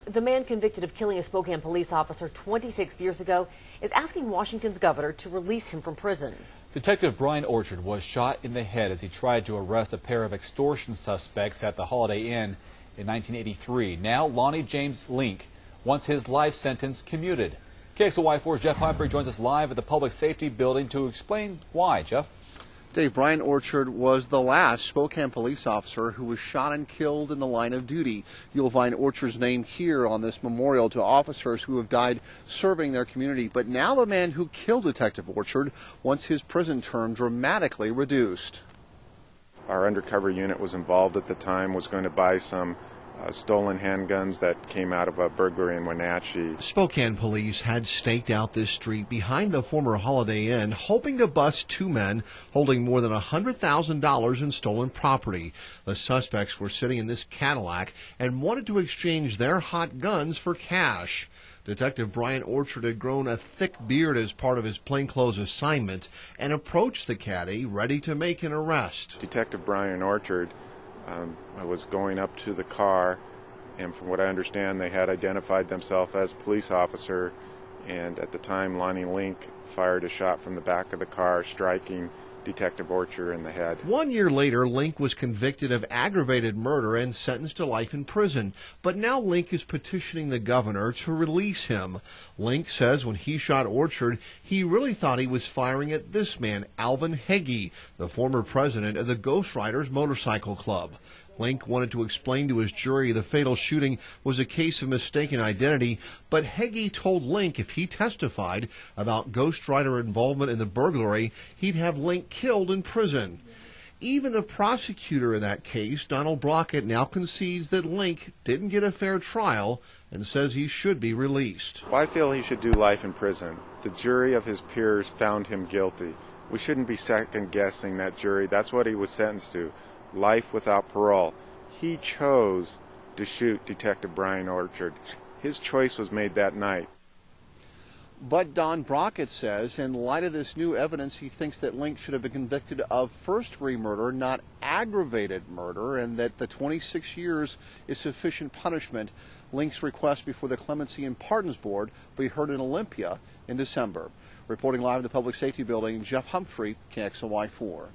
The man convicted of killing a Spokane police officer 26 years ago is asking Washington's governor to release him from prison. Detective Brian Orchard was shot in the head as he tried to arrest a pair of extortion suspects at the Holiday Inn in 1983. Now, Lonnie James Link wants his life sentence commuted. KXLY4's Jeff Humphrey joins us live at the Public Safety Building to explain why. Jeff? Dave, Brian Orchard was the last Spokane police officer who was shot and killed in the line of duty. You'll find Orchard's name here on this memorial to officers who have died serving their community. But now the man who killed Detective Orchard wants his prison term dramatically reduced. Our undercover unit was involved at the time, was going to buy some stolen handguns that came out of a burglary in Wenatchee. Spokane police had staked out this street behind the former Holiday Inn, hoping to bust two men holding more than $100,000 in stolen property. The suspects were sitting in this Cadillac and wanted to exchange their hot guns for cash. Detective Brian Orchard had grown a thick beard as part of his plainclothes assignment and approached the caddy ready to make an arrest. Detective Brian Orchard was going up to the car, and from what I understand, they had identified themselves as police officer, and at the time Lonnie Link fired a shot from the back of the car, striking Detective Orchard in the head. 1 year later, Link was convicted of aggravated murder and sentenced to life in prison. But now Link is petitioning the governor to release him. Link says when he shot Orchard, he really thought he was firing at this man, Alvin Heggie, the former president of the Ghost Riders Motorcycle Club. Link wanted to explain to his jury the fatal shooting was a case of mistaken identity, but Heggie told Link if he testified about Ghost Rider involvement in the burglary, he'd have Link killed in prison. Even the prosecutor in that case, Donald Brockett, now concedes that Link didn't get a fair trial and says he should be released. Well, I feel he should do life in prison. The jury of his peers found him guilty. We shouldn't be second-guessing that jury. That's what he was sentenced to. Life without parole. He chose to shoot Detective Brian Orchard. His choice was made that night. But Don Brockett says in light of this new evidence, he thinks that Link should have been convicted of first-degree murder, not aggravated murder, and that the 26 years is sufficient punishment. Link's request before the Clemency and Pardons Board will be heard in Olympia in December. Reporting live in the Public Safety Building, Jeff Humphrey, KXLY4.